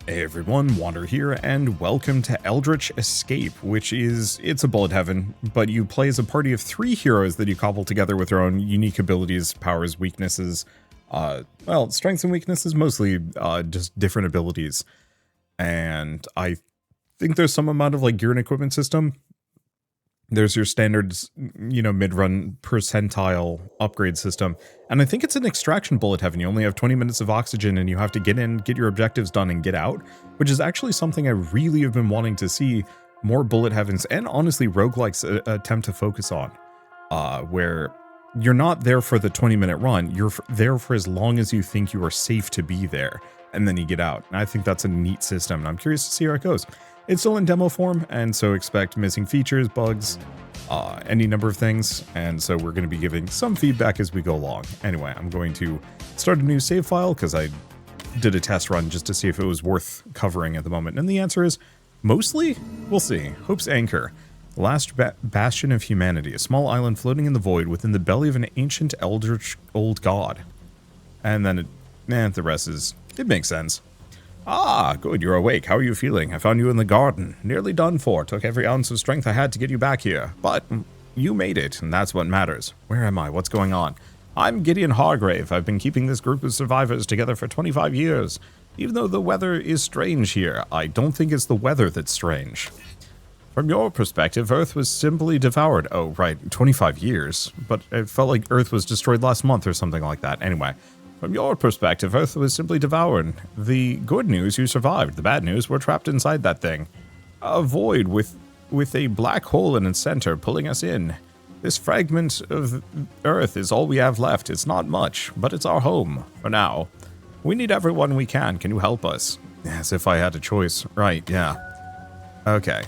Hey everyone, Wander here, and welcome to Eldritch Escape, it's a bullet heaven, but you play as a party of 3 heroes that you cobble together with their own unique abilities, powers, weaknesses, strengths and weaknesses, mostly just different abilities. And I think there's some amount of gear and equipment system. There's your standard, mid-run percentile upgrade system. And I think it's an extraction bullet heaven. You only have 20 minutes of oxygen and you have to get in, get your objectives done, and get out, which is actually something I really have been wanting to see more bullet heavens and honestly roguelikes attempt to focus on, where you're not there for the 20-minute run. You're there for as long as you think you are safe to be there, and then you get out. And I think that's a neat system, and I'm curious to see how it goes. It's still in demo form, and so expect missing features, bugs, any number of things, and so we're going to be giving some feedback as we go along. Anyway, I'm going to start a new save file because I did a test run just to see if it was worth covering at the moment, and the answer is mostly. We'll see. Hope's Anchor, the last bastion of humanity, a small island floating in the void within the belly of an ancient eldritch old god. And then the rest is, it makes sense. Ah, good, you're awake. How are you feeling? I found you in the garden. Nearly done for. Took every ounce of strength I had to get you back here. But you made it, and that's what matters. Where am I? What's going on? I'm Gideon Hargrave. I've been keeping this group of survivors together for 25 years. Even though the weather is strange here, I don't think it's the weather that's strange. From your perspective, Earth was simply devoured. Oh, right, 25 years. But it felt like Earth was destroyed last month or something like that. Anyway. From your perspective, Earth was simply devoured. The good news, you survived. The bad news, we're trapped inside that thing. A void with a black hole in its center pulling us in. This fragment of Earth is all we have left. It's not much, but it's our home, for now. We need everyone we can. Can you help us? As if I had a choice. Right, yeah. Okay.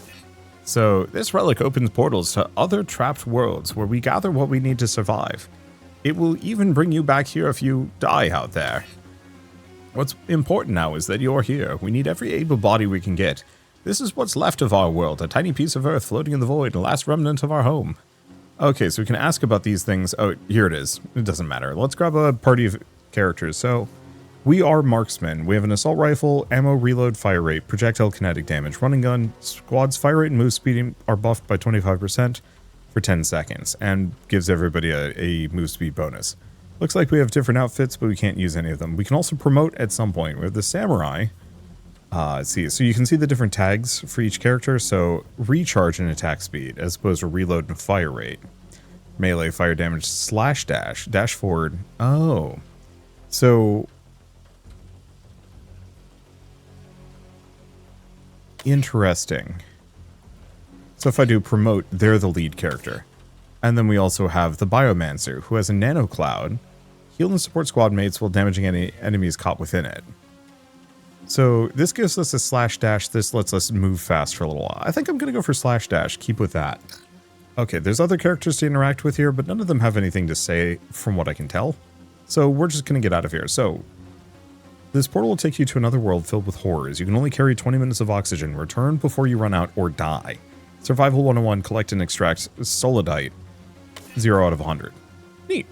So, this relic opens portals to other trapped worlds where we gather what we need to survive. It will even bring you back here if you die out there. What's important now is that you're here. We need every able body we can get. This is what's left of our world, a tiny piece of Earth floating in the void, the last remnant of our home. Okay, so we can ask about these things. Oh, here it is. It doesn't matter. Let's grab a party of characters. So, we are marksmen. We have an assault rifle, ammo, reload, fire rate, projectile kinetic damage, running gun. Squad's fire rate and move speed are buffed by 25%. For 10 seconds, and gives everybody a move speed bonus. Looks like we have different outfits, but we can't use any of them. We can also promote at some point. We have the samurai. Let's see, so you can see the different tags for each character. So recharge and attack speed, as opposed to reload and fire rate. Melee, fire damage, slash dash, dash forward. Oh, so interesting. So if I do promote, they're the lead character. And then we also have the Biomancer, who has a nano cloud. Heal and support squad mates while damaging any enemies caught within it. So this gives us a slash dash. This lets us move fast for a little while. I think I'm going to go for slash dash. Keep with that. Okay, there's other characters to interact with here, but none of them have anything to say from what I can tell. So we're just going to get out of here. So this portal will take you to another world filled with horrors. You can only carry 20 minutes of oxygen. Return before you run out or die. Survival 101, collect and extract solidite, 0 out of 100. Neat.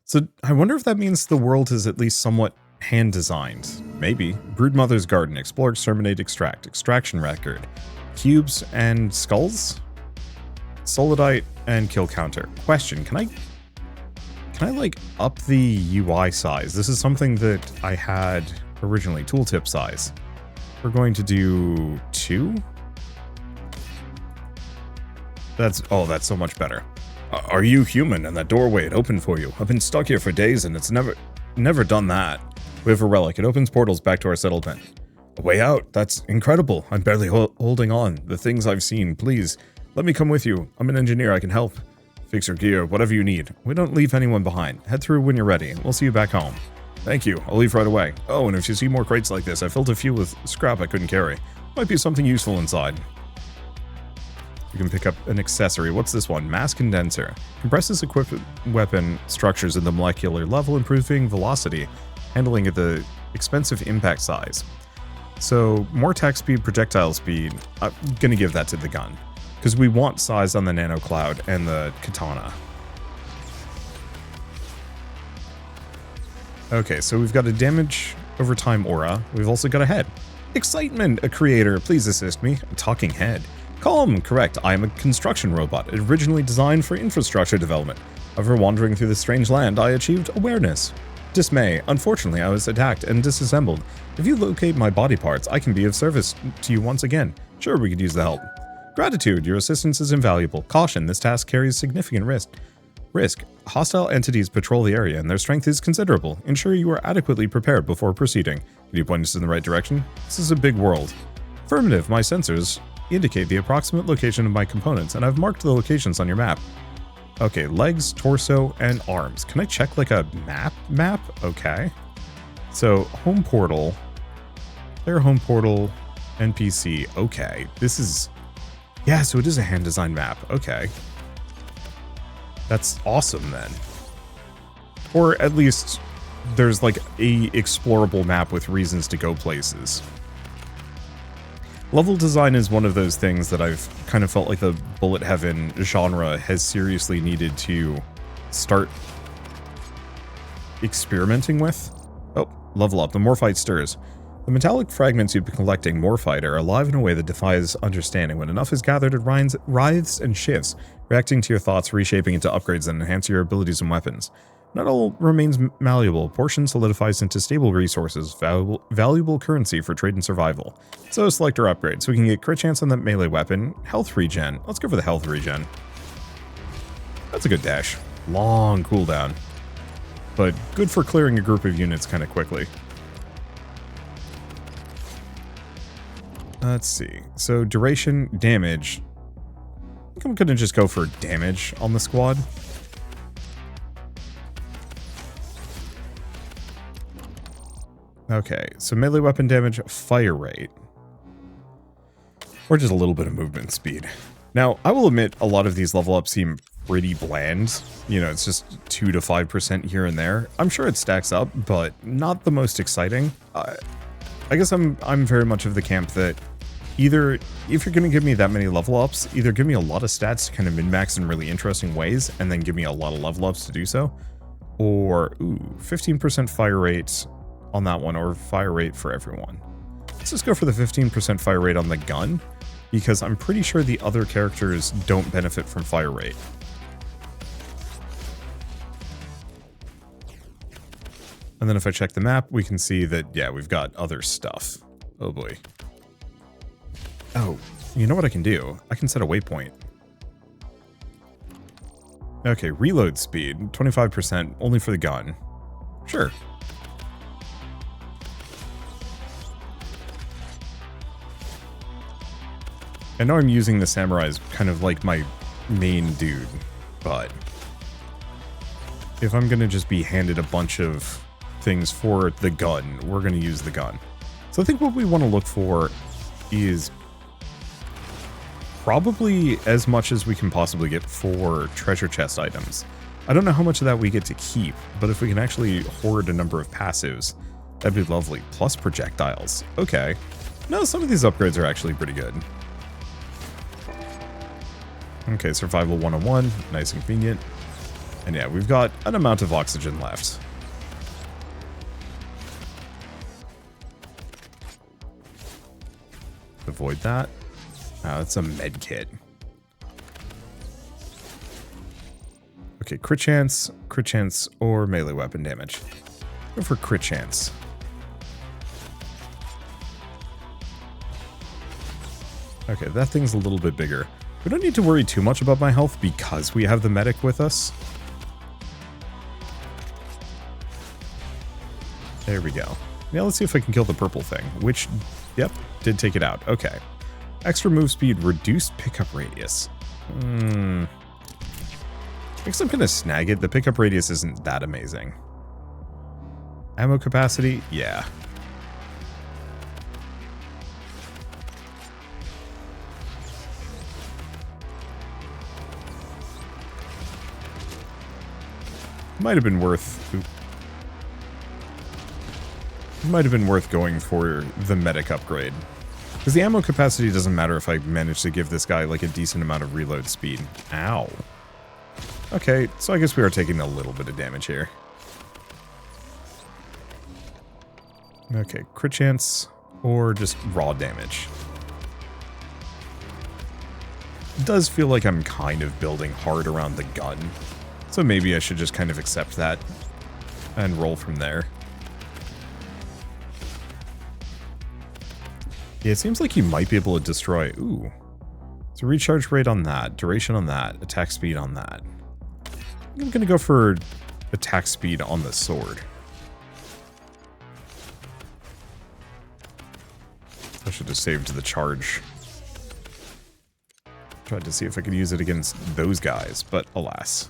So I wonder if that means the world is at least somewhat hand-designed. Maybe. Broodmother's Garden, explore, exterminate, extract, extraction record, cubes and skulls, solidite, and kill counter. Question, can I up the UI size? This is something that I had originally, tooltip size. We're going to do 2. That's so much better. Are you human? And that doorway, it opened for you. I've been stuck here for days and it's never done that. We have a relic. It opens portals back to our settlement. A way out. That's incredible. I'm barely holding on. The things I've seen. Please, let me come with you. I'm an engineer. I can help. Fix your gear, whatever you need. We don't leave anyone behind. Head through when you're ready. We'll see you back home. Thank you. I'll leave right away. Oh, and if you see more crates like this, I filled a few with scrap I couldn't carry. Might be something useful inside. You can pick up an accessory. What's this one? Mass condenser. Compresses equipped weapon structures at the molecular level, improving velocity, handling at the expensive impact size. So more attack speed, projectile speed. I'm going to give that to the gun, because we want size on the nano cloud and the katana. Okay, so we've got a damage Overtime aura. We've also got a head. Excitement, a creator. Please assist me. A talking head. Calm, correct. I am a construction robot, originally designed for infrastructure development. However, wandering through this strange land, I achieved awareness. Dismay. Unfortunately, I was attacked and disassembled. If you locate my body parts, I can be of service to you once again. Sure, we could use the help. Gratitude. Your assistance is invaluable. Caution. This task carries significant risk. Hostile entities patrol the area and their strength is considerable. Ensure you are adequately prepared before proceeding. Can you point us in the right direction? This is a big world. Affirmative. My sensors indicate the approximate location of my components, and I've marked the locations on your map. Okay, legs, torso, and arms. Can I check like a map? Okay. So, home portal. Player home portal, NPC. Okay, this is... Yeah, so it is a hand-designed map. Okay. That's awesome then. Or at least there's like a explorable map with reasons to go places. Level design is one of those things that I've kind of felt like the bullet heaven genre has seriously needed to start experimenting with. Oh, level up. The Morphite stirs. The metallic fragments you've been collecting, Morphite, are alive in a way that defies understanding. When enough is gathered, it writhes and shifts, reacting to your thoughts, reshaping into upgrades that enhance your abilities and weapons. Not all remains malleable. A portion solidifies into stable resources, valuable currency for trade and survival. So select our upgrade. So we can get crit chance on that melee weapon, health regen. Let's go for the health regen. That's a good dash. Long cooldown. But good for clearing a group of units kind of quickly. Let's see. So duration, damage. I think I'm going to just go for damage on the squad. Okay, so melee weapon damage, fire rate. Or just a little bit of movement speed. Now, I will admit a lot of these level ups seem pretty bland. You know, it's just 2 to 5% here and there. I'm sure it stacks up, but not the most exciting. I guess I'm very much of the camp that either, if you're going to give me that many level ups, either give me a lot of stats to kind of min-max in really interesting ways, and then give me a lot of level ups to do so. Or, 15% fire rate on that one, or fire rate for everyone. Let's just go for the 15% fire rate on the gun, because I'm pretty sure the other characters don't benefit from fire rate. And then if I check the map, we can see that, yeah, we've got other stuff. Oh boy. Oh, you know what I can do? I can set a waypoint. Okay, reload speed, 25%, only for the gun. Sure. I know I'm using the samurai as kind of like my main dude, but if I'm going to just be handed a bunch of things for the gun, we're going to use the gun. So I think what we want to look for is probably as much as we can possibly get for treasure chest items. I don't know how much of that we get to keep, but if we can actually hoard a number of passives, that'd be lovely. Plus projectiles. Okay. No, some of these upgrades are actually pretty good. Okay, survival 101, nice and convenient. And yeah, we've got an amount of oxygen left. Avoid that. That's a med kit. Okay, crit chance, or melee weapon damage. Go for crit chance. Okay, that thing's a little bit bigger. We don't need to worry too much about my health because we have the medic with us. There we go. Now let's see if I can kill the purple thing, which, yep, did take it out. Okay. Extra move speed, reduced pickup radius. I guess I'm gonna snag it. The pickup radius isn't that amazing. Ammo capacity, yeah. Might have been worth... It might have been worth going for the medic upgrade. Because the ammo capacity doesn't matter if I manage to give this guy like a decent amount of reload speed. Ow. Okay, so I guess we are taking a little bit of damage here. Okay, crit chance or just raw damage. It does feel like I'm kind of building hard around the gun, so maybe I should just kind of accept that and roll from there. Yeah, it seems like you might be able to destroy... Ooh. So recharge rate on that, duration on that, attack speed on that. I'm going to go for attack speed on the sword. I should have saved the charge. Tried to see if I could use it against those guys, but alas.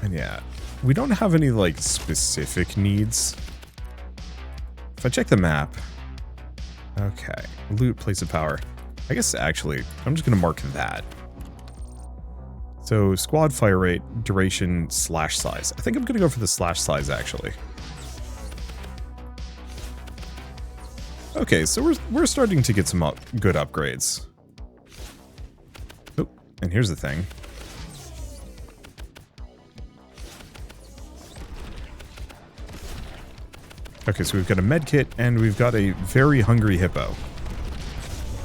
And yeah, we don't have any, like, specific needs. If I check the map... Okay. Loot, place of power. I guess, actually, I'm just going to mark that. So, squad fire rate, duration, slash size. I think I'm going to go for the slash size, actually. Okay, so we're starting to get some good upgrades. Oh, and here's the thing. Okay, so we've got a med kit, and we've got a very hungry hippo.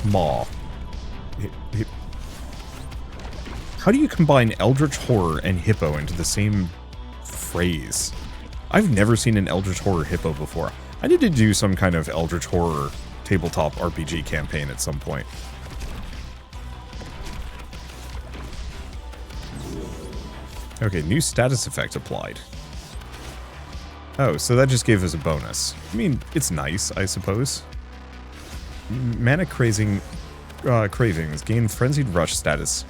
Maw. How do you combine Eldritch Horror and hippo into the same phrase? I've never seen an Eldritch Horror hippo before. I need to do some kind of Eldritch Horror tabletop RPG campaign at some point. Okay, new status effect applied. Oh, so that just gave us a bonus. I mean, it's nice, I suppose. Mana cravings gain frenzied rush status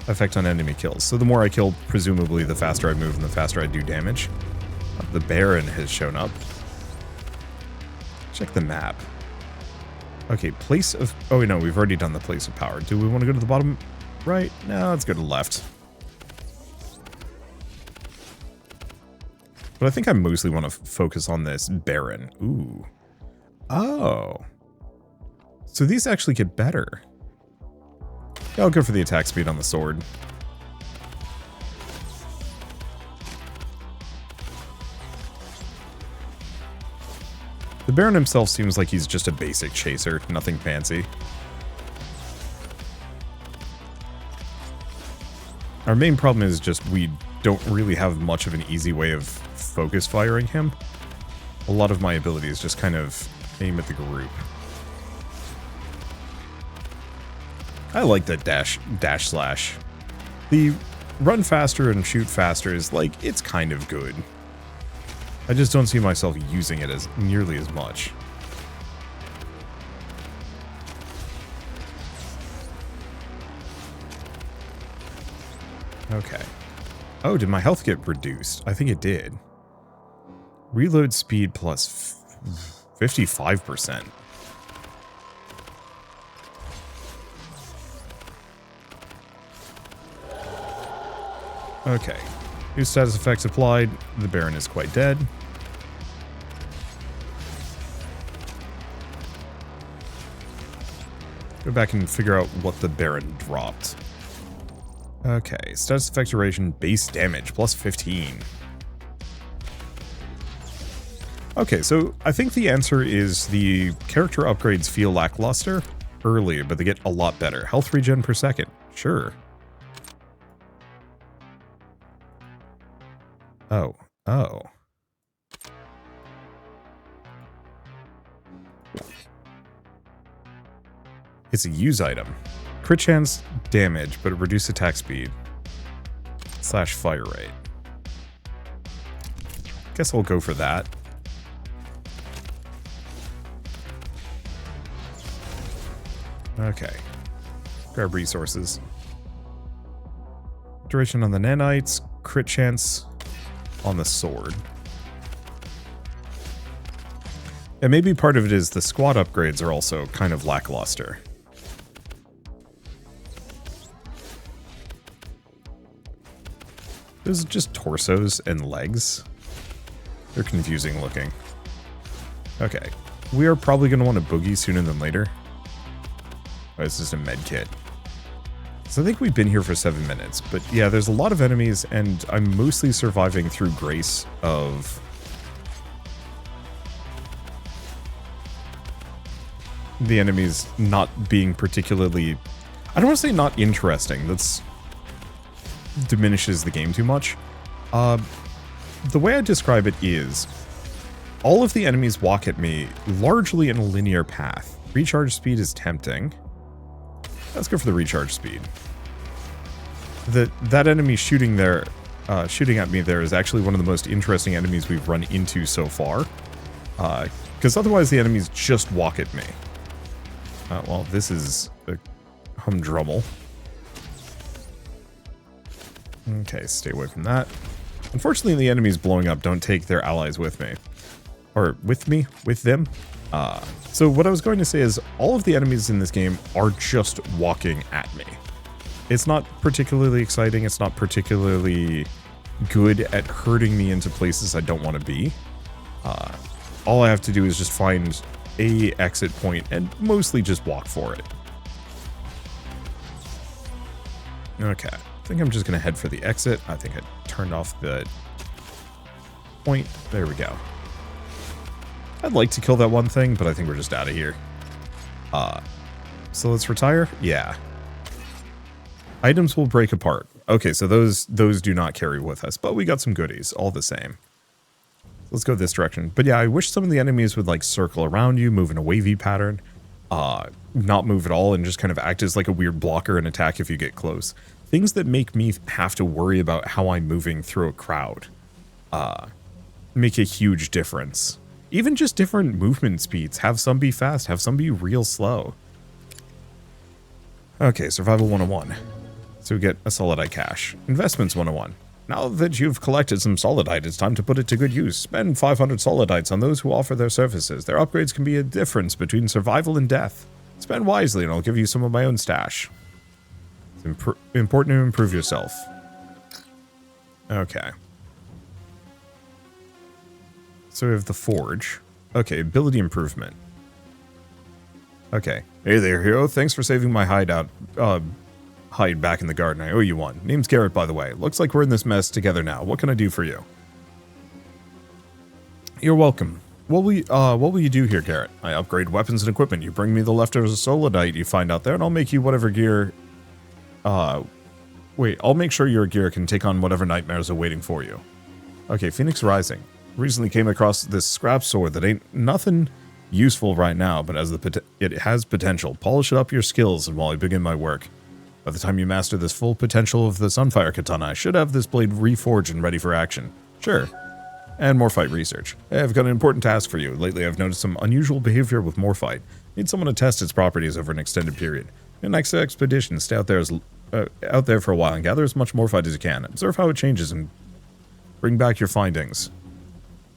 effect on enemy kills. So the more I kill, presumably the faster I move and the faster I do damage. The Baron has shown up. Check the map. Okay, place of... Oh, no, we've already done the place of power. Do we want to go to the bottom right? No, let's go to the left. But I think I mostly want to focus on this Baron. Ooh. Oh. So these actually get better. Yeah, I'll go for the attack speed on the sword. The Baron himself seems like he's just a basic chaser, nothing fancy. Our main problem is just we don't really have much of an easy way of focus firing him. A lot of my abilities just kind of aim at the group. I like that dash slash. The run faster and shoot faster is like, it's kind of good. I just don't see myself using it as nearly as much. Okay. Oh, did my health get reduced? I think it did. Reload speed plus 55%. Okay. New status effects applied. The Baron is quite dead. Go back and figure out what the Baron dropped. Okay. Status effect duration, base damage, plus 15. Okay, so I think the answer is the character upgrades feel lackluster early, but they get a lot better. Health regen per second. Sure. Oh. It's a use item. Crit chance, damage, but reduce attack speed. Slash fire rate. Guess I'll go for that. Okay. Grab resources. Duration on the nanites, crit chance on the sword. And maybe part of it is the squad upgrades are also kind of lackluster. Those are just torsos and legs. They're confusing looking. Okay. We are probably going to want a boogie sooner than later. Oh, it's just a med kit. So I think we've been here for 7 minutes, but yeah, there's a lot of enemies, and I'm mostly surviving through grace of the enemies not being particularly... I don't want to say not interesting, that's diminishes the game too much. The way I describe it is, all of the enemies walk at me largely in a linear path. Recharge speed is tempting. Let's go for the recharge speed. That enemy shooting at me there is actually one of the most interesting enemies we've run into so far. Because otherwise the enemies just walk at me. Well, this is a humdrummel. Okay, stay away from that. Unfortunately, the enemies blowing up don't take their allies with me. Or with me? With them? So what I was going to say is, all of the enemies in this game are just walking at me. It's not particularly exciting, it's not particularly good at hurting me into places I don't want to be. All I have to do is just find a exit point and mostly just walk for it. Okay, I think I'm just going to head for the exit. I think I turned off the point. There we go. I'd like to kill that one thing, but I think we're just out of here. So let's retire? Yeah. Items will break apart. Okay, so those do not carry with us, but we got some goodies, all the same. Let's go this direction. But yeah, I wish some of the enemies would like circle around you, move in a wavy pattern, not move at all, and just kind of act as like a weird blocker and attack if you get close. Things that make me have to worry about how I'm moving through a crowd make a huge difference. Even just different movement speeds. Have some be fast, have some be real slow. Okay, Survival 101. So we get a Solidite cache. Investments 101. Now that you've collected some Solidite, it's time to put it to good use. Spend 500 Solidites on those who offer their services. Their upgrades can be a difference between survival and death. Spend wisely and I'll give you some of my own stash. It's important to improve yourself. Okay. So we have the Forge. Okay, ability improvement. Okay. Hey there, hero. Thanks for saving my hideout. Hide back in the garden. I owe you one. Name's Garrett, by the way. Looks like we're in this mess together now. What can I do for you? You're welcome. What will you do here, Garrett? I upgrade weapons and equipment. You bring me the leftovers of Solidite you find out there, and I'll make you whatever gear... Wait, I'll make sure your gear can take on whatever nightmares are waiting for you. Okay, Phoenix Rising. Recently came across this scrap sword that ain't nothing useful right now, but it has potential. Polish it up your skills, and while I begin my work. By the time you master this full potential of the Sunfire Katana, I should have this blade reforged and ready for action. Sure. And Morphite research. Hey, I've got an important task for you. Lately I've noticed some unusual behavior with Morphite. Need someone to test its properties over an extended period. Your next expedition, stay out there for a while and gather as much Morphite as you can. Observe how it changes and bring back your findings.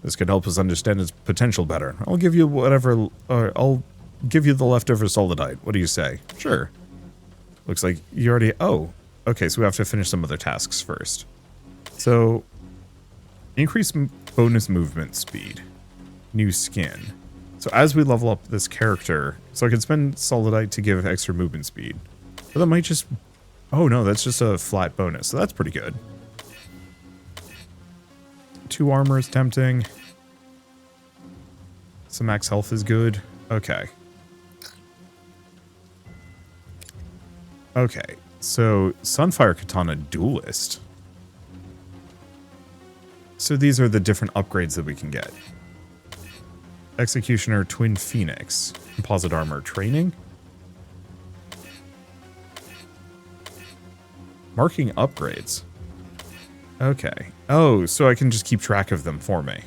This could help us understand its potential better. I'll give you I'll give you the leftover Solidite. What do you say? Sure. Looks like you already... Oh, okay, so we have to finish some other tasks first. So, increase bonus movement speed. New skin. So as we level up this character... So I can spend Solidite to give extra movement speed. But that might just... Oh no, that's just a flat bonus, so that's pretty good. 2 armor is tempting. Some max health is good. Okay. Okay, so Sunfire Katana Duelist. So these are the different upgrades that we can get. Executioner Twin Phoenix. Composite Armor Training. Marking upgrades. Okay. Oh, so I can just keep track of them for me.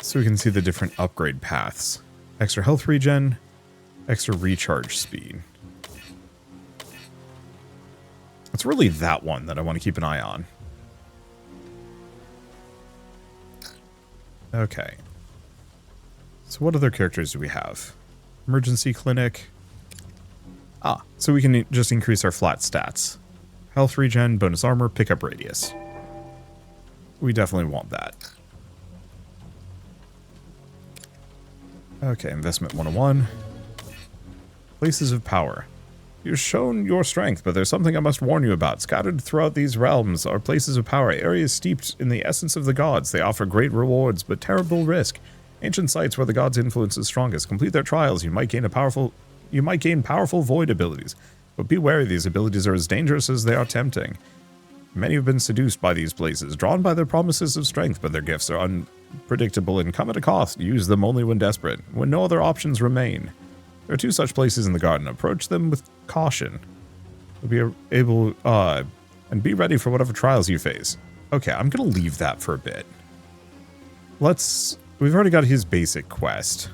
So we can see the different upgrade paths. Extra health regen, extra recharge speed. It's really that one that I want to keep an eye on. Okay. So what other characters do we have? Emergency Clinic. Ah, so we can just increase our flat stats. Health regen, bonus armor, pickup radius. We definitely want that. Okay, investment 101. Places of power. You've shown your strength, but there's something I must warn you about. Scattered throughout these realms are places of power, areas steeped in the essence of the gods. They offer great rewards, but terrible risk. Ancient sites where the gods' influence is strongest. Complete their trials. You might gain powerful void abilities. But be wary, these abilities are as dangerous as they are tempting. Many have been seduced by these places, drawn by their promises of strength, but their gifts are unpredictable and come at a cost. Use them only when desperate, when no other options remain. There are 2 such places in the garden. Approach them with caution. You'll be able, and be ready for whatever trials you face. Okay, I'm gonna leave that for a bit. We've already got his basic quest.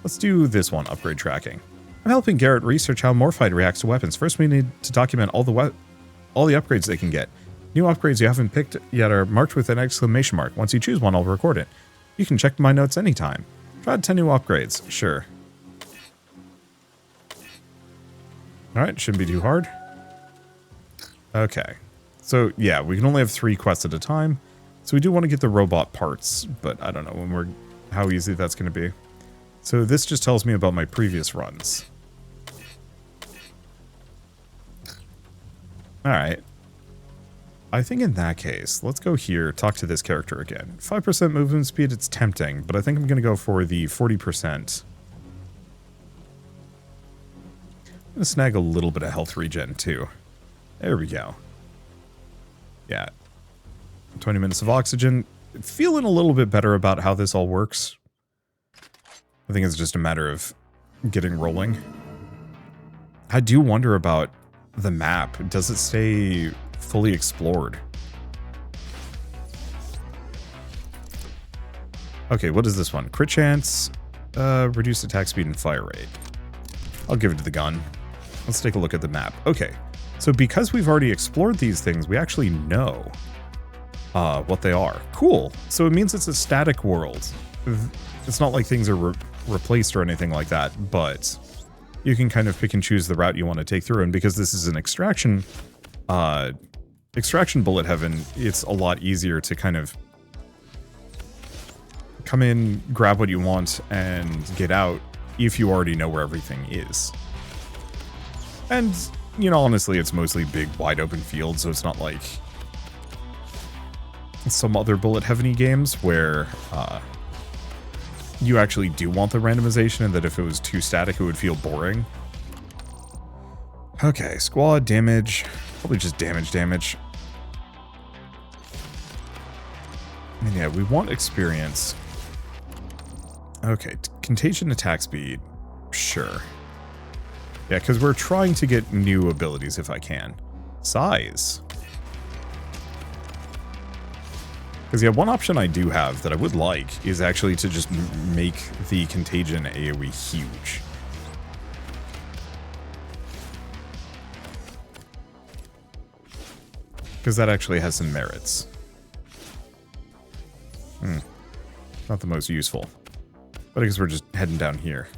Let's do this one, upgrade tracking. I'm helping Garrett research how Morphite reacts to weapons. First, we need to document all the upgrades they can get. New upgrades you haven't picked yet are marked with an exclamation mark. Once you choose one, I'll record it. You can check my notes anytime. Try out 10 new upgrades. Sure. Alright, shouldn't be too hard. Okay. So, yeah, we can only have 3 quests at a time. So we do want to get the robot parts, but I don't know how easy that's going to be. So this just tells me about my previous runs. Alright. I think in that case, let's go here, talk to this character again. 5% movement speed, it's tempting, but I think I'm going to go for the 40%. I'm going to snag a little bit of health regen, too. There we go. Yeah. 20 minutes of oxygen. Feeling a little bit better about how this all works. I think it's just a matter of getting rolling. I do wonder about the map. Does it stay fully explored? Okay, what is this one? Crit chance, reduced attack speed and fire rate. I'll give it to the gun. Let's take a look at the map. Okay, so because we've already explored these things, we actually know what they are. Cool. So it means it's a static world. It's not like things are replaced or anything like that, but you can kind of pick and choose the route you want to take through. And because this is an extraction bullet heaven, it's a lot easier to kind of come in, grab what you want, and get out if you already know where everything is. And, you know, honestly, it's mostly big, wide open fields, so it's not like some other bullet heaven-y games where you actually do want the randomization, and that if it was too static, it would feel boring. Okay, squad damage. Probably just damage. And yeah, we want experience. Okay, contagion attack speed. Sure. Yeah, because we're trying to get new abilities if I can. Size. Because yeah, one option I do have that I would like is actually to just make the contagion AoE huge. Because that actually has some merits. Not the most useful. But I guess we're just heading down here.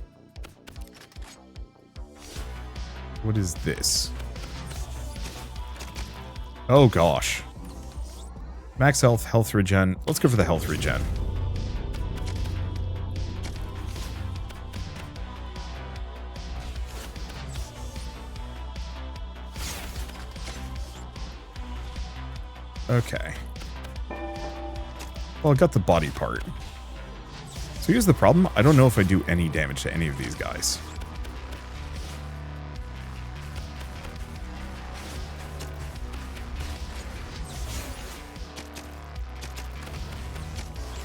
What is this? Oh gosh. Max health, health regen. Let's go for the health regen. Okay. Well, I got the body part. So here's the problem. I don't know if I do any damage to any of these guys.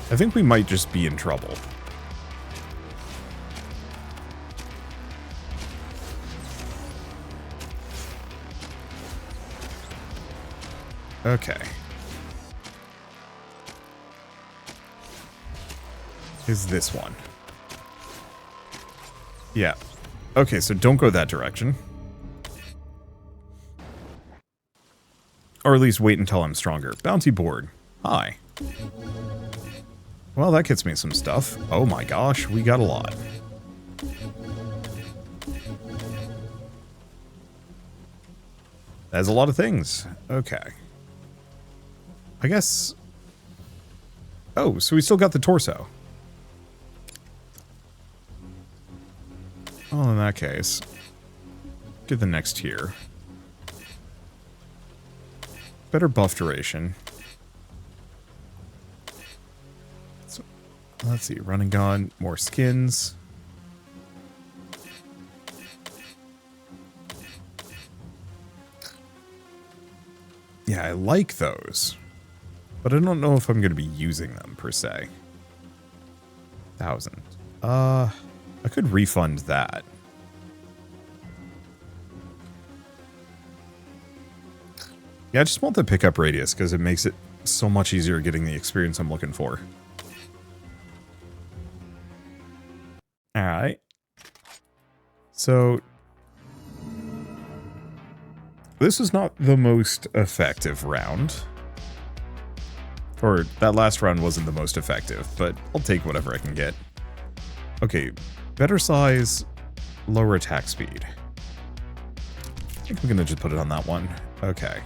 I think we might just be in trouble. Okay. Is this one? Yeah. Okay, so don't go that direction. Or at least wait until I'm stronger. Bounty board. Hi. Well, that gets me some stuff. Oh my gosh, we got a lot. That's a lot of things. Okay. I guess... Oh, so we still got the torso. Well, in that case, do the next tier. Better buff duration. So, let's see, run and gun, more skins. Yeah, I like those. But I don't know if I'm going to be using them, per se. 1,000. I could refund that. Yeah, I just want the pickup radius, because it makes it so much easier getting the experience I'm looking for. Alright. So, this is not the most effective round. Or, that last round wasn't the most effective, but I'll take whatever I can get. Okay, better size, lower attack speed. I think I'm gonna just put it on that one. Okay.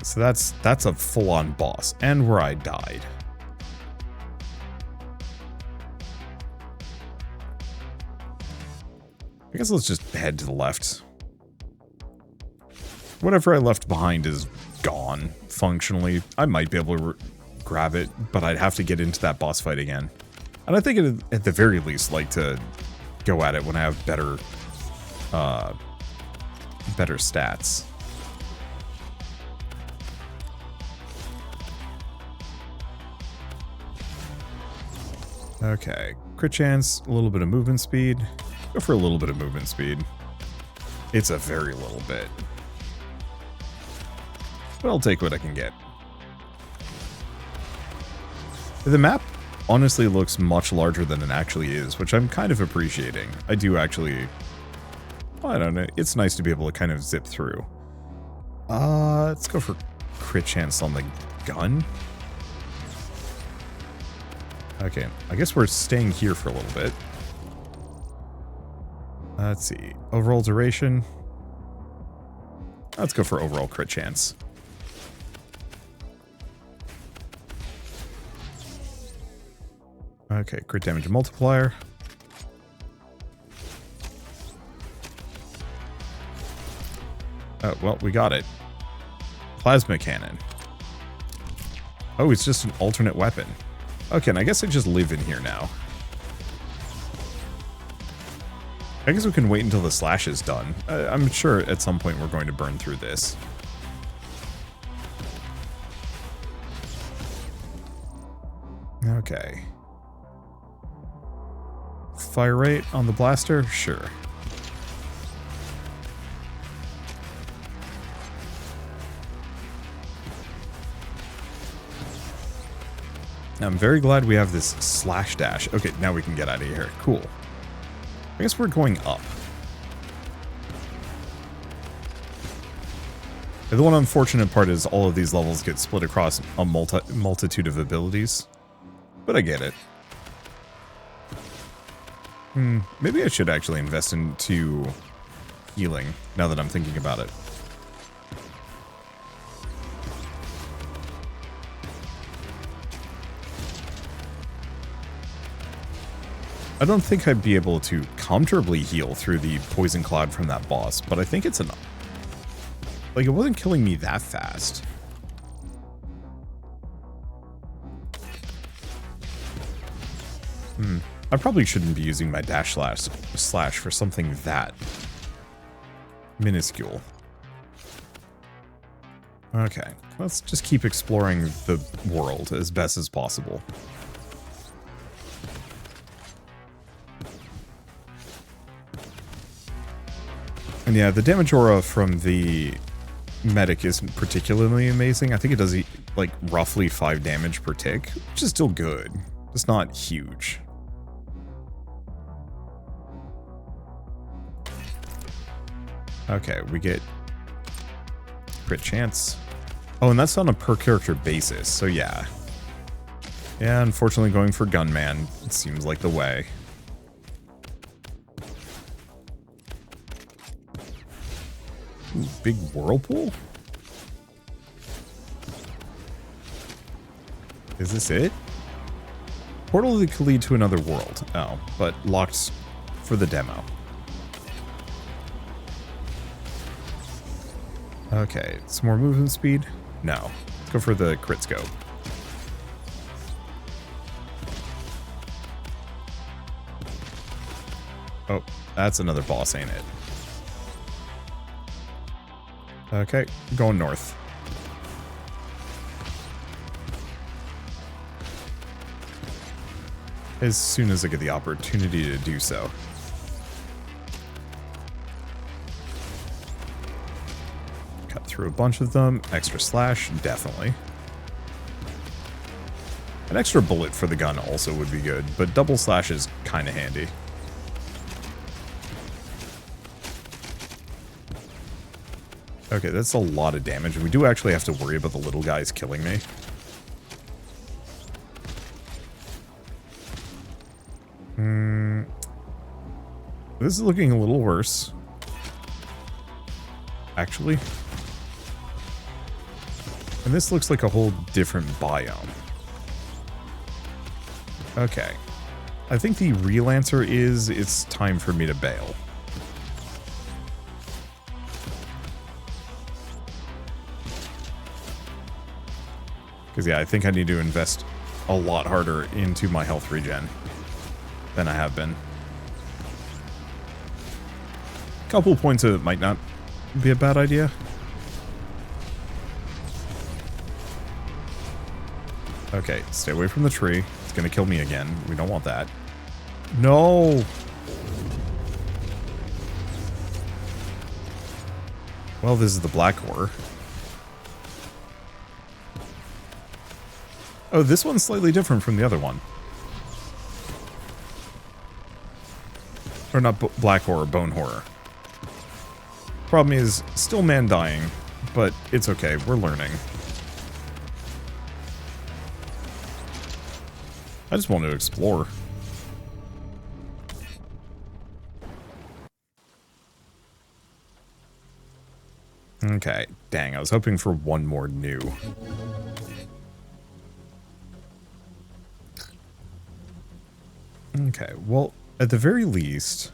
So that's a full-on boss, and where I died. I guess let's just head to the left. Whatever I left behind is gone, functionally. I might be able to grab it, but I'd have to get into that boss fight again. And I think at the very least like to go at it when I have better stats. Okay, crit chance, a little bit of movement speed. Go for a little bit of movement speed. It's a very little bit. But I'll take what I can get. The map honestly looks much larger than it actually is, which I'm kind of appreciating. I do actually... Well, I don't know. It's nice to be able to kind of zip through. Let's go for crit chance on the gun. Okay, I guess we're staying here for a little bit. Let's see. Overall duration. Let's go for overall crit chance. Okay, crit damage multiplier. Oh, well, we got it. Plasma cannon. Oh, it's just an alternate weapon. Okay, and I guess I just live in here now. I guess we can wait until the slash is done. I'm sure at some point we're going to burn through this. Okay. Fire rate on the blaster? Sure. I'm very glad we have this slash dash. Okay, now we can get out of here. Cool. I guess we're going up. The one unfortunate part is all of these levels get split across a multitude of abilities. But I get it. Maybe I should actually invest into healing, now that I'm thinking about it. I don't think I'd be able to comfortably heal through the poison cloud from that boss, but I think it's enough. Like, it wasn't killing me that fast. I probably shouldn't be using my dash slash for something that minuscule. Okay, let's just keep exploring the world as best as possible. And yeah, the damage aura from the medic isn't particularly amazing. I think it does like roughly 5 damage per tick, which is still good. It's not huge. Okay, we get crit chance. Oh, and that's on a per character basis, so yeah. Yeah, unfortunately going for gunman, it seems like the way. Ooh, big whirlpool? Is this it? portal that could lead to another world. Oh, but locked for the demo. Okay, some more movement speed? No. Let's go for the crit scope. Oh, that's another boss, ain't it? Okay, going north. As soon as I get the opportunity to do so. Cut through a bunch of them. Extra slash, definitely. An extra bullet for the gun also would be good, but double slash is kind of handy. Okay, that's a lot of damage, and we do actually have to worry about the little guys killing me. This is looking a little worse. Actually. And this looks like a whole different biome. Okay. I think the real answer is it's time for me to bail. Because, yeah, I think I need to invest a lot harder into my health regen than I have been. A couple points of it might not be a bad idea. Okay, stay away from the tree. It's going to kill me again. We don't want that. No! Well, this is the black ore. Oh, this one's slightly different from the other one. Or not black horror, bone horror. Problem is, still man dying, but it's okay, we're learning. I just want to explore. Okay, dang, I was hoping for one more new. Okay, well, at the very least,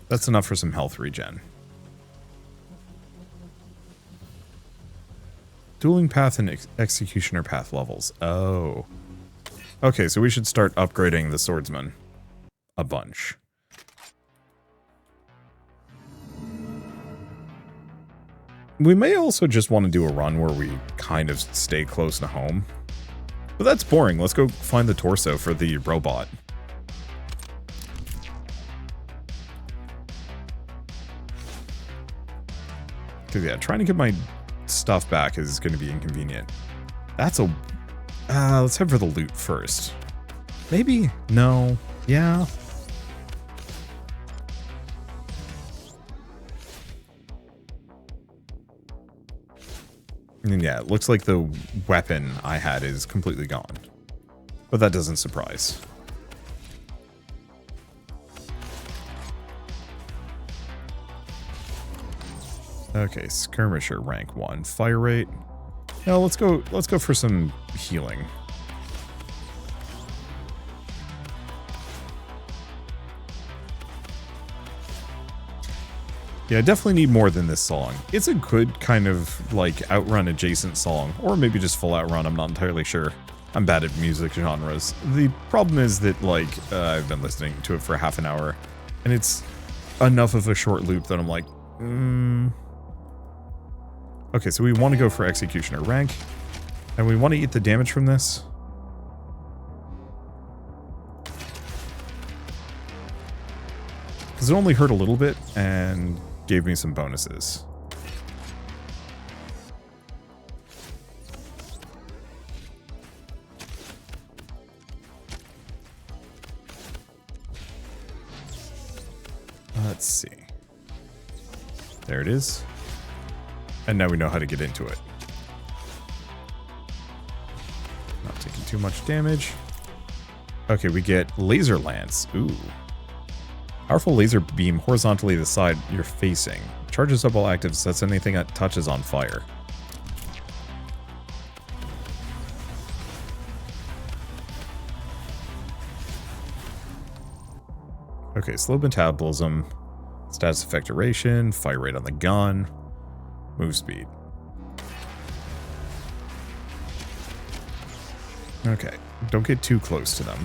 that's enough for some health regen. Dueling path and executioner path levels. Oh. Okay, so we should start upgrading the swordsman a bunch. We may also just want to do a run where we kind of stay close to home. But that's boring. Let's go find the torso for the robot. Because, yeah, trying to get my stuff back is going to be inconvenient. That's a... let's head for the loot first. Maybe? No. Yeah. And yeah, it looks like the weapon I had is completely gone. But that doesn't surprise. Okay, skirmisher rank 1. Fire rate. No, let's go for some healing. Yeah, I definitely need more than this song. It's a good kind of, like, outrun adjacent song. Or maybe just full outrun, I'm not entirely sure. I'm bad at music genres. The problem is that, like, I've been listening to it for half an hour. And it's enough of a short loop that I'm like, Okay, so we want to go for executioner rank. And we want to eat the damage from this. Because it only hurt a little bit, and gave me some bonuses. Let's see. There it is. And now we know how to get into it. Not taking too much damage. Okay, we get laser lance. Ooh. Powerful laser beam horizontally to the side you're facing. Charges up while active, sets anything that touches on fire. Okay, slow metabolism, status effect duration, fire rate on the gun, move speed. Okay, don't get too close to them.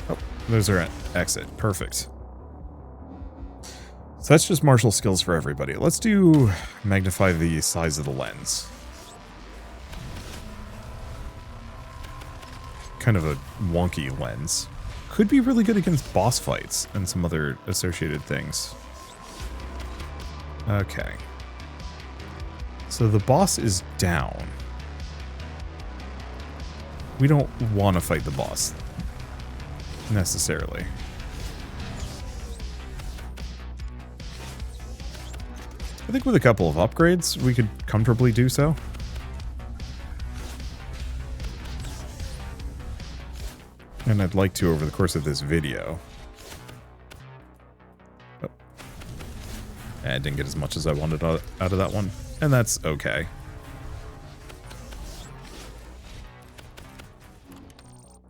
Oh, there's our exit. Perfect. So that's just martial skills for everybody. Let's do magnify the size of the lens. Kind of a wonky lens. Could be really good against boss fights and some other associated things. Okay. So the boss is down. We don't want to fight the boss necessarily. I think with a couple of upgrades, we could comfortably do so. And I'd like to over the course of this video. Oh. I didn't get as much as I wanted out of that one. And that's okay.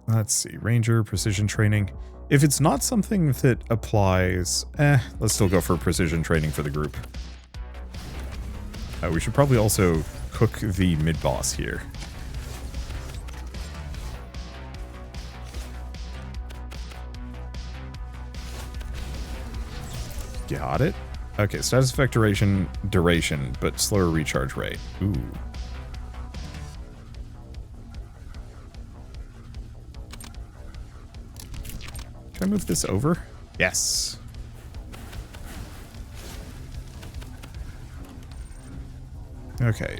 Let's see. Ranger, precision training. If it's not something that applies... let's still go for precision training for the group. We should probably also cook the mid-boss here. Got it. Okay, status effect duration, but slower recharge rate. Ooh. Can I move this over? Yes. Okay.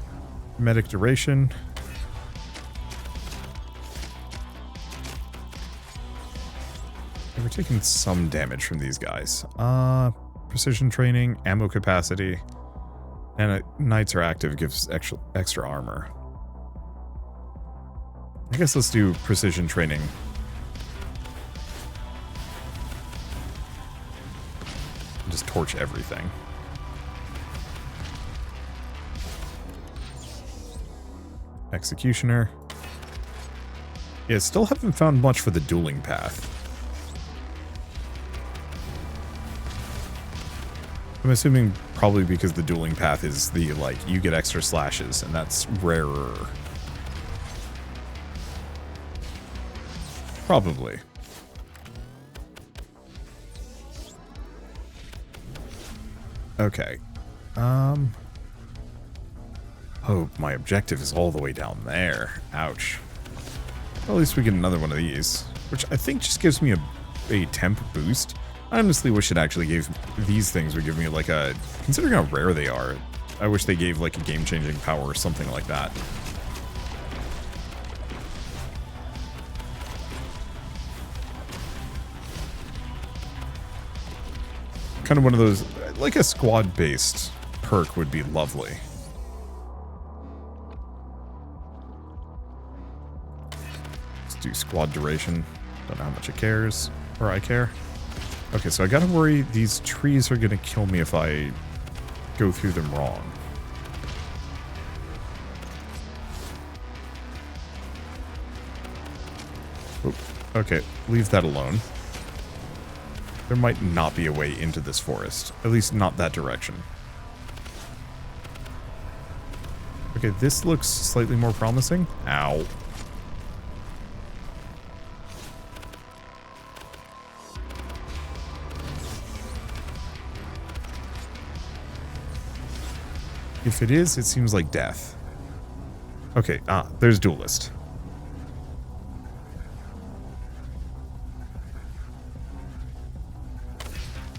Medic duration. We're taking some damage from these guys. Precision training, ammo capacity, and knights are active gives extra armor. I guess let's do precision training. Just torch everything. Executioner. Yeah, still haven't found much for the dueling path. I'm assuming probably because the dueling path is the, like, you get extra slashes, and that's rarer. Probably. Okay. Oh, my objective is all the way down there. Ouch. Well, at least we get another one of these, which I think just gives me a temp boost. I honestly wish it actually gave... These things would give me, like, a... Considering how rare they are, I wish they gave, like, a game-changing power or something like that. Kind of one of those... Like, a squad-based perk would be lovely. Let's do squad duration. Don't know how much it cares. Or I care. Okay, so I gotta worry these trees are gonna kill me if I go through them wrong. Oop. Okay, leave that alone. There might not be a way into this forest. At least not that direction. Okay, this looks slightly more promising. Ow. If it is, it seems like death. Okay, there's Duelist.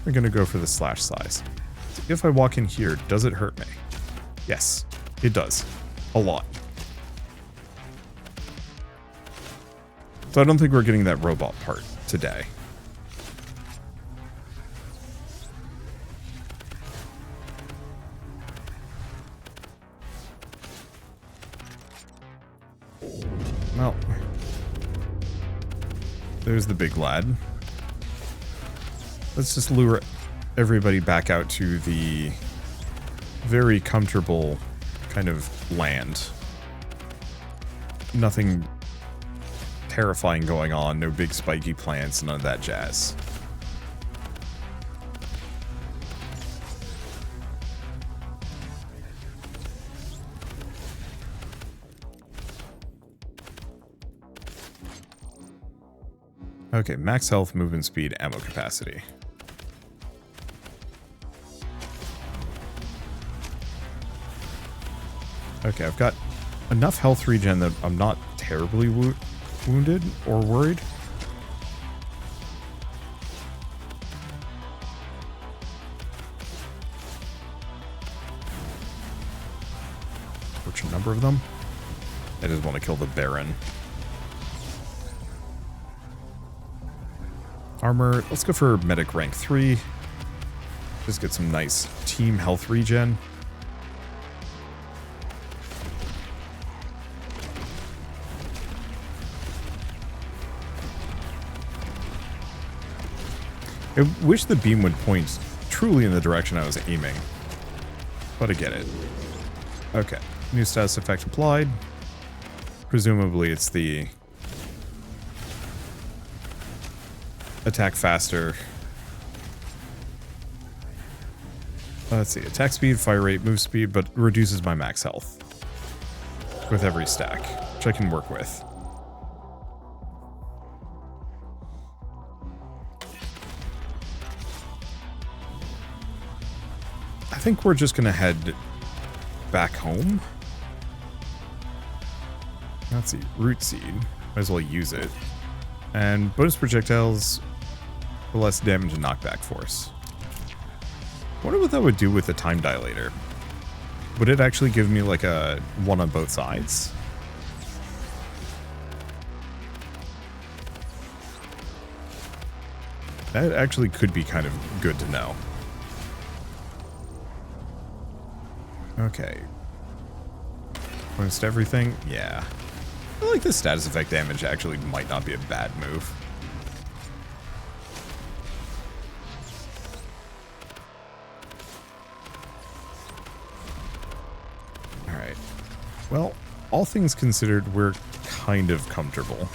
We're gonna go for the slash size. If I walk in here, does it hurt me? Yes, it does. A lot. So I don't think we're getting that robot part today. Well, there's the big lad. Let's just lure everybody back out to the very comfortable kind of land. nothing terrifying going on, no big spiky plants, none of that jazz. Okay, max health, movement speed, ammo capacity. Okay, I've got enough health regen that I'm not terribly wounded or worried. Which number of them? I just want to kill the Baron. Armor, let's go for medic rank 3. Just get some nice team health regen. I wish the beam would point truly in the direction I was aiming, but I get it. Okay, new status effect applied. Presumably it's the attack faster. Let's see, attack speed, fire rate, move speed, but reduces my max health with every stack, which I can work with. I think we're just gonna head back home. Let's see, root seed. Might as well use it. And bonus projectiles for less damage and knockback force. I wonder what that would do with the time dilator. Would it actually give me like a one on both sides? That actually could be kind of good to know. Okay. Bonus to everything? Yeah. I feel like the status effect damage actually might not be a bad move. Alright. Well, all things considered, we're kind of comfortable.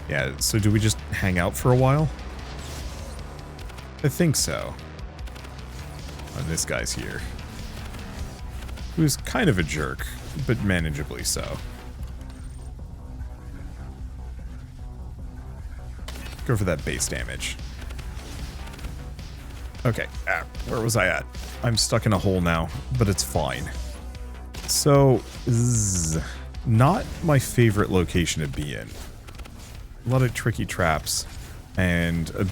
Yeah, so do we just hang out for a while? I think so. And this guy's here. Who's kind of a jerk, but manageably so. Go for that base damage. Okay, where was I at? I'm stuck in a hole now, but it's fine. So, not my favorite location to be in. A lot of tricky traps, and a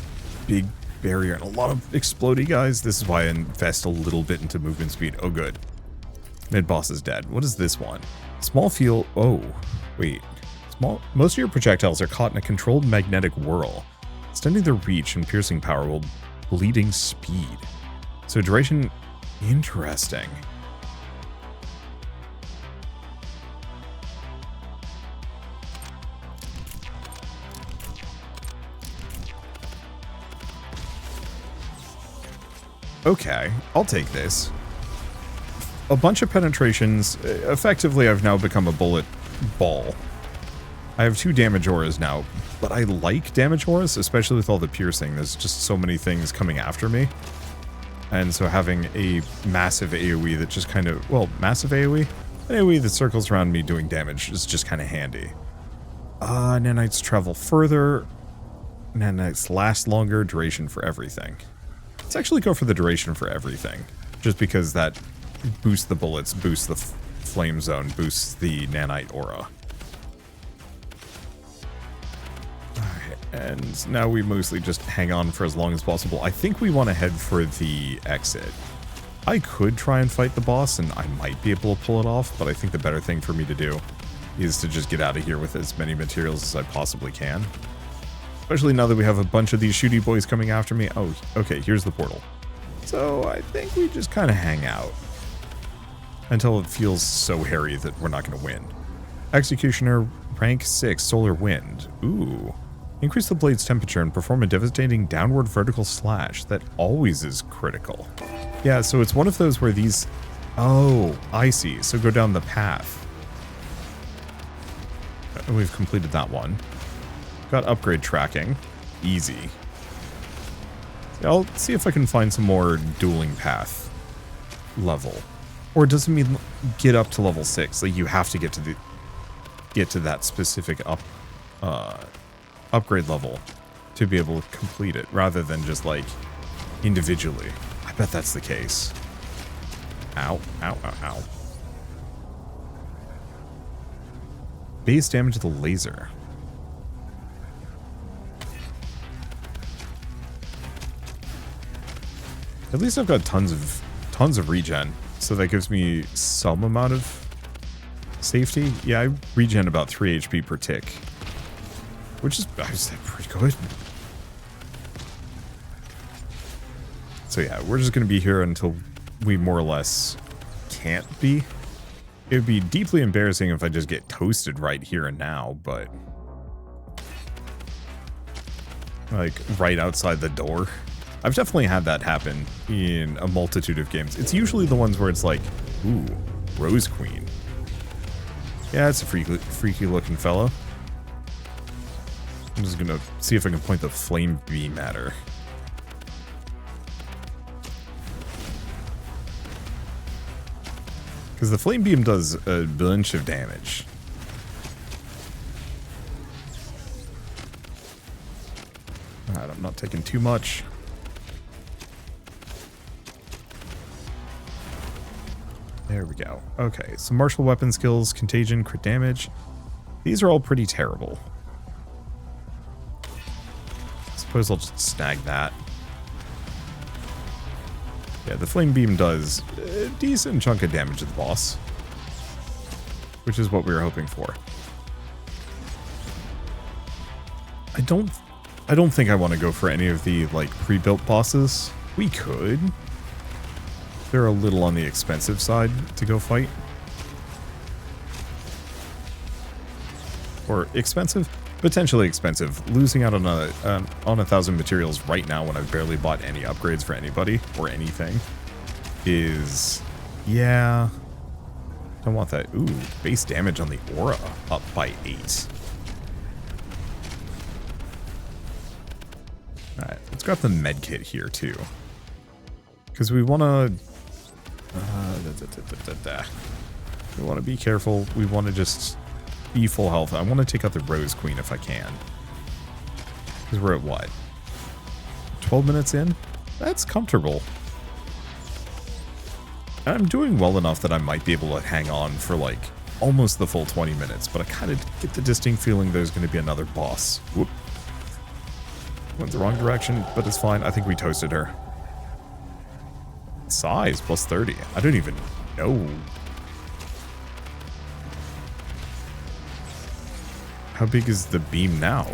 big barrier, and a lot of explodey guys. This is why I invest a little bit into movement speed. Oh, good. Mid-boss is dead. What is this one? Small field. Oh, wait. Most of your projectiles are caught in a controlled magnetic whirl. Extending their reach and piercing power while bleeding speed. So duration, interesting. Okay, I'll take this. A bunch of penetrations. Effectively, I've now become a bullet ball. I have 2 damage auras now, but I like damage auras, especially with all the piercing. There's just so many things coming after me. And so having a massive AoE that just kind of, well, massive AoE? An AoE that circles around me doing damage is just kind of handy. Nanites travel further. Nanites last longer, duration for everything. Let's actually go for the duration for everything. Just because that boosts the bullets, boosts the flame zone, boosts the nanite aura. Alright, and now we mostly just hang on for as long as possible. I think we want to head for the exit. I could try and fight the boss, and I might be able to pull it off, but I think the better thing for me to do is to just get out of here with as many materials as I possibly can. Especially now that we have a bunch of these shooty boys coming after me. Oh, okay, here's the portal. So I think we just kind of hang out until it feels so hairy that we're not going to win. Executioner, rank 6, solar wind. Ooh. Increase the blade's temperature and perform a devastating downward vertical slash that always is critical. Yeah, so it's one of those where these Oh, I see. So go down the path. We've completed that one. Got upgrade tracking. Easy. I'll see if I can find some more dueling path level. Or does it mean get up to level 6? Like you have to get to that specific upgrade level to be able to complete it, rather than just like individually. I bet that's the case. Ow, ow, ow, ow. Base damage to the laser. At least I've got tons of regen, so that gives me some amount of safety. Yeah, I regen about 3 HP per tick, which is pretty good. So yeah, we're just going to be here until we more or less can't be. It would be deeply embarrassing if I just get toasted right here and now, but like right outside the door. I've definitely had that happen in a multitude of games. It's usually the ones where it's like, ooh, Rose Queen. Yeah, it's a freaky looking fellow. I'm just gonna see if I can point the flame beam at her. Because the flame beam does a bunch of damage. Alright, I'm not taking too much. There we go. Okay, so martial weapon skills, contagion, crit damage. These are all pretty terrible. Suppose I'll just snag that. Yeah, the flame beam does a decent chunk of damage to the boss, which is what we were hoping for. I don't think I want to go for any of the like pre-built bosses. We could. They're a little on the expensive side to go fight. Or expensive? Potentially expensive. Losing out on 1,000 materials right now when I've barely bought any upgrades for anybody or anything is, yeah, don't want that. Ooh, base damage on the aura up by 8. Alright, let's grab the med kit here too, because we want to we want to be careful. We want to just be full health. I want to take out the Rose Queen if I can. Because we're at what? 12 minutes in? That's comfortable. And I'm doing well enough that I might be able to hang on for like almost the full 20 minutes, but I kind of get the distinct feeling there's going to be another boss. Whoop. Went the wrong direction, but it's fine. I think we toasted her. Size plus 30. I don't even know. How big is the beam now?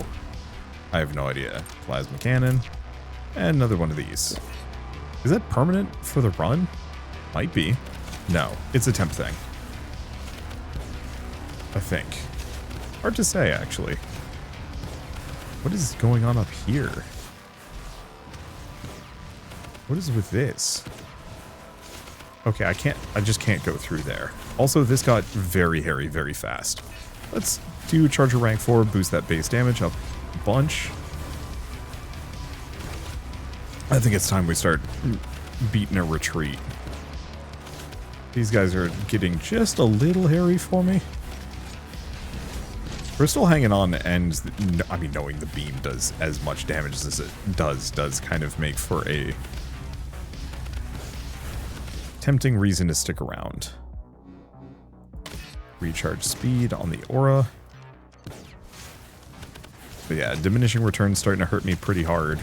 I have no idea. Plasma cannon. And another one of these. Is that permanent for the run? Might be. No, it's a temp thing. I think. Hard to say, actually. What is going on up here? What is with this? Okay, I just can't go through there. Also, this got very hairy very fast. Let's do Charger rank 4, boost that base damage up a bunch. I think it's time we start beating a retreat. These guys are getting just a little hairy for me. We're still hanging on, and I mean, knowing the beam does as much damage as it does kind of make for a tempting reason to stick around. Recharge speed on the aura. But yeah, diminishing returns starting to hurt me pretty hard.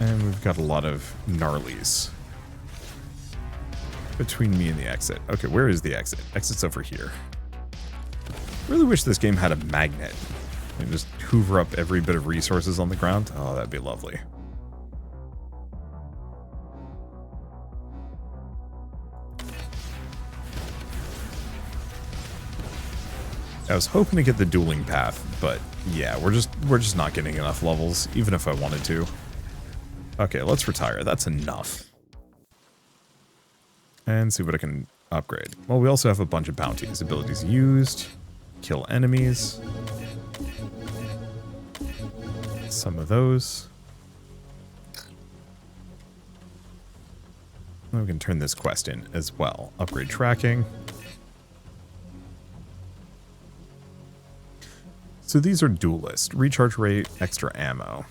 And we've got a lot of gnarlies between me and the exit. Okay, where is the exit? Exit's over here. Really wish this game had a magnet. And just hoover up every bit of resources on the ground. Oh, that'd be lovely. I was hoping to get the dueling path, but yeah, we're just not getting enough levels, even if I wanted to. Okay, let's retire. That's enough. And see what I can upgrade. Well, we also have a bunch of bounties. Abilities used. Kill enemies. Some of those. And we can turn this quest in as well. Upgrade tracking. So these are duelist. Recharge rate, extra ammo.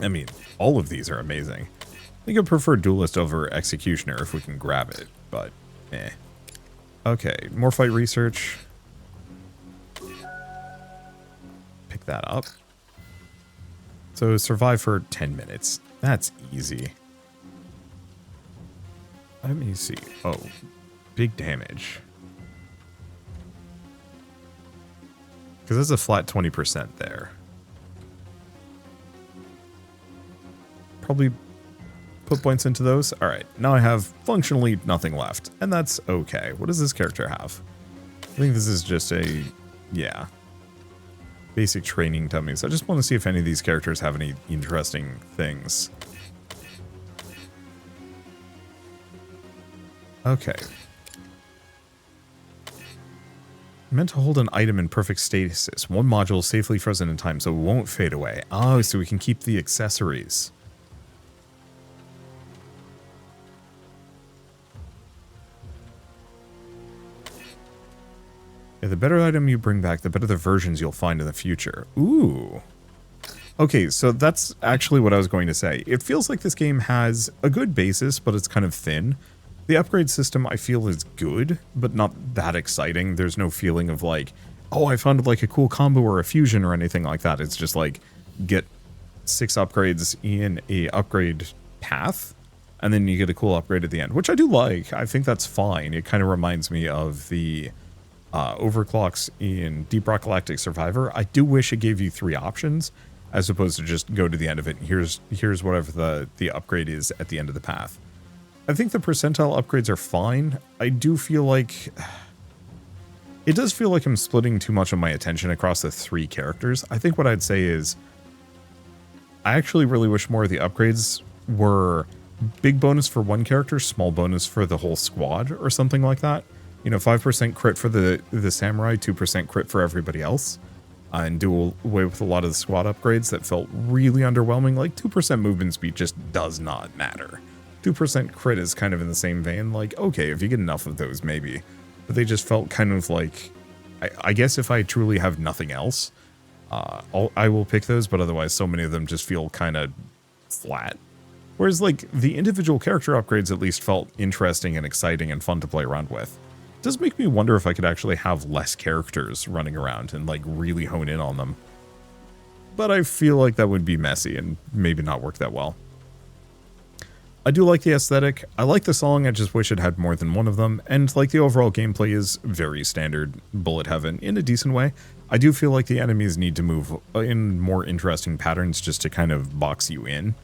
I mean, all of these are amazing. I think I prefer duelist over executioner if we can grab it, but eh. Okay, more fight research. Pick that up. So survive for 10 minutes. That's easy. Let me see. Oh, big damage. Because there's a flat 20% there. Probably put points into those. All right, now I have functionally nothing left, and that's okay. What does this character have? I think this is just a, yeah, basic training dummies. I just want to see if any of these characters have any interesting things. Okay. Meant to hold an item in perfect stasis. One module safely frozen in time, so it won't fade away. Oh, so we can keep the accessories. Yeah, the better item you bring back, the better the versions you'll find in the future. Ooh. Okay, so that's actually what I was going to say. It feels like this game has a good basis, but it's kind of thin. The upgrade system, I feel, is good, but not that exciting. There's no feeling of like, oh, I found like a cool combo or a fusion or anything like that. It's just like, get 6 upgrades in a upgrade path, and then you get a cool upgrade at the end, which I do like. I think that's fine. It kind of reminds me of the overclocks in Deep Rock Galactic Survivor. I do wish it gave you 3 options, as opposed to just go to the end of it. Here's whatever the upgrade is at the end of the path. I think the percentile upgrades are fine. I do feel like... It does feel like I'm splitting too much of my attention across the 3 characters. I think what I'd say is... I actually really wish more of the upgrades were big bonus for one character, small bonus for the whole squad, or something like that. You know, 5% crit for the samurai, 2% crit for everybody else. And do away with a lot of the squad upgrades that felt really underwhelming. Like, 2% movement speed just does not matter. 2% crit is kind of in the same vein, like, okay, if you get enough of those, maybe. But they just felt kind of like, I guess if I truly have nothing else, I will pick those, but otherwise so many of them just feel kind of flat. Whereas, like, the individual character upgrades at least felt interesting and exciting and fun to play around with. It does make me wonder if I could actually have less characters running around and, like, really hone in on them. But I feel like that would be messy and maybe not work that well. I do like the aesthetic. I like the song, I just wish it had more than one of them. And like the overall gameplay is very standard bullet heaven in a decent way. I do feel like the enemies need to move in more interesting patterns just to kind of box you in.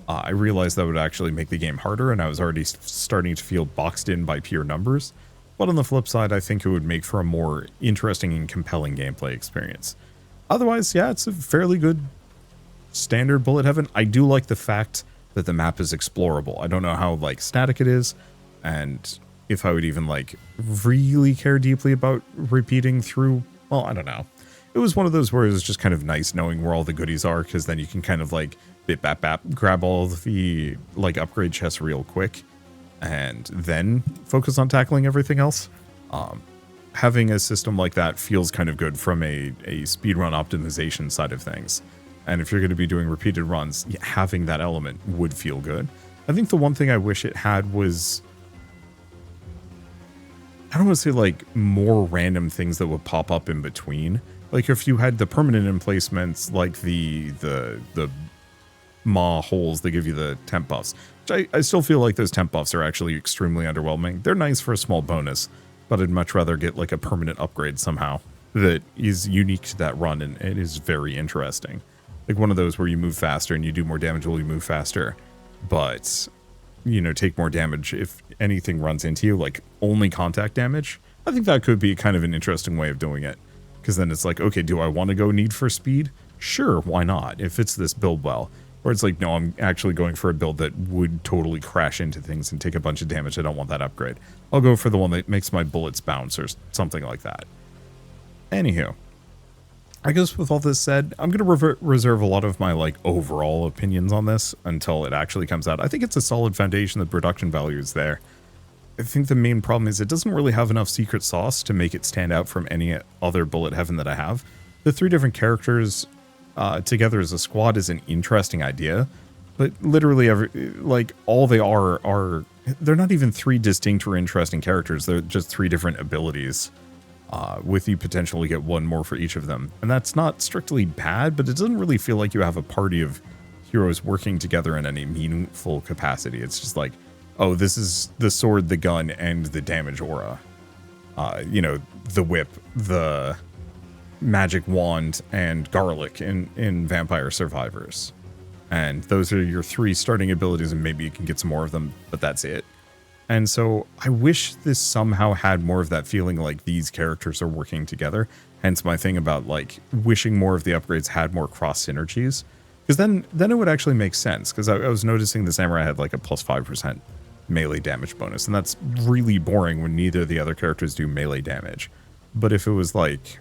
I realized that would actually make the game harder, and I was already starting to feel boxed in by pure numbers. But on the flip side, I think it would make for a more interesting and compelling gameplay experience. Otherwise, yeah, it's a fairly good standard bullet heaven. I do like the fact that the map is explorable. I don't know how, like, static it is, and if I would even, like, really care deeply about repeating through, well, I don't know. It was one of those where it was just kind of nice knowing where all the goodies are, because then you can kind of, like, bip bap bap, grab all of the, like, upgrade chests real quick, and then focus on tackling everything else. Having a system like that feels kind of good from a speedrun optimization side of things. And if you're going to be doing repeated runs, having that element would feel good. I think the one thing I wish it had was, I don't want to say like more random things that would pop up in between. Like if you had the permanent emplacements, like the maw holes that give you the temp buffs, which I still feel like those temp buffs are actually extremely underwhelming. They're nice for a small bonus, but I'd much rather get like a permanent upgrade somehow that is unique to that run, and it is very interesting. Like one of those where you move faster and you do more damage while you move faster, but, you know, take more damage if anything runs into you, like only contact damage. I think that could be kind of an interesting way of doing it. Because then it's like, okay, do I want to go need for speed? sure, why not? It fits this build well. Or it's like, no, I'm actually going for a build that would totally crash into things and take a bunch of damage. I don't want that upgrade. I'll go for the one that makes my bullets bounce or something like that. Anywho, I guess with all this said, I'm going to reserve a lot of my like overall opinions on this until it actually comes out. I think it's a solid foundation. The production value is there. I think the main problem is it doesn't really have enough secret sauce to make it stand out from any other bullet heaven that I have. The 3 different characters together as a squad is an interesting idea, but literally all they are they're not even 3 distinct or interesting characters. They're just 3 different abilities, with you potentially get 1 more for each of them. And that's not strictly bad, but it doesn't really feel like you have a party of heroes working together in any meaningful capacity. It's just like, oh, this is the sword, the gun, and the damage aura. You know, the whip, the magic wand, and garlic in Vampire Survivors. And those are your 3 starting abilities, and maybe you can get some more of them, but that's it. And so I wish this somehow had more of that feeling like these characters are working together. Hence my thing about like wishing more of the upgrades had more cross synergies. Because then it would actually make sense. Because I was noticing the samurai had like a plus 5% melee damage bonus. And that's really boring when neither of the other characters do melee damage. But if it was like...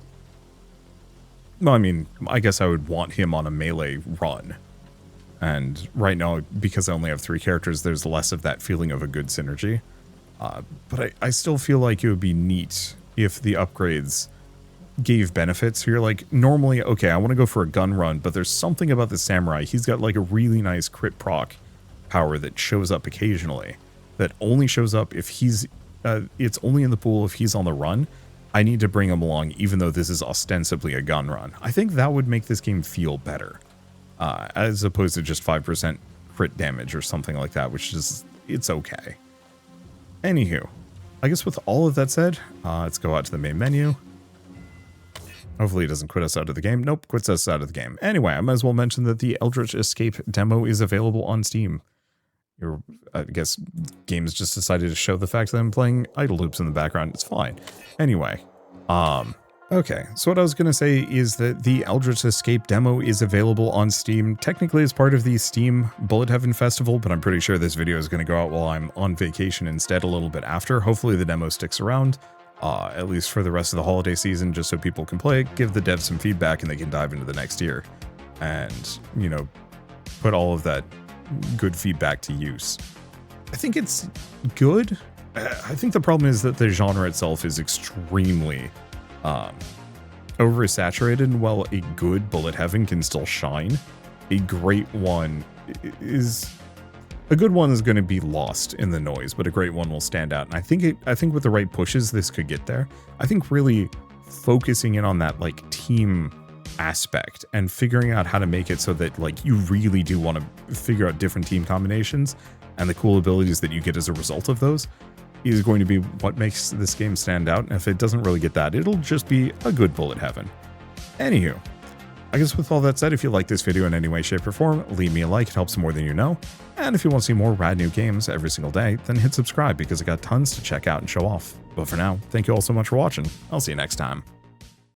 Well, I mean, I guess I would want him on a melee run. And right now, because I only have 3 characters, there's less of that feeling of a good synergy. But I still feel like it would be neat if the upgrades gave benefits. So you're like, normally, okay, I want to go for a gun run, but there's something about the samurai. He's got like a really nice crit proc power that shows up occasionally. That only shows up if he's... it's only in the pool if he's on the run. I need to bring him along, even though this is ostensibly a gun run. I think that would make this game feel better. As opposed to just 5% crit damage or something like that, which is, it's okay. Anywho, I guess with all of that said, let's go out to the main menu. Hopefully it doesn't quit us out of the game. Nope, quits us out of the game. Anyway, I might as well mention that the Eldritch Escape demo is available on Steam. I guess games just decided to show the fact that I'm playing idle loops in the background. It's fine. Anyway, okay, so what I was going to say is that the Eldritch Escape demo is available on Steam. Technically, as part of the Steam Bullet Heaven Festival, but I'm pretty sure this video is going to go out while I'm on vacation instead a little bit after. Hopefully the demo sticks around, at least for the rest of the holiday season, just so people can play it, give the devs some feedback, and they can dive into the next year. And, you know, put all of that good feedback to use. I think it's good. I think the problem is that the genre itself is extremely oversaturated, and while a good bullet heaven can still shine, a great one is going to be lost in the noise, but a great one will stand out. And I think with the right pushes, this could get there. I think really focusing in on that like team aspect and figuring out how to make it so that like you really do want to figure out different team combinations and the cool abilities that you get as a result of those is going to be what makes this game stand out. And if it doesn't really get that, it'll just be a good bullet heaven. Anywho, I guess with all that said, if you like this video in any way, shape, or form, leave me a like. It helps more than you know. And if you want to see more rad new games every single day, then hit subscribe because I got tons to check out and show off. But for now, thank you all so much for watching. I'll see you next time.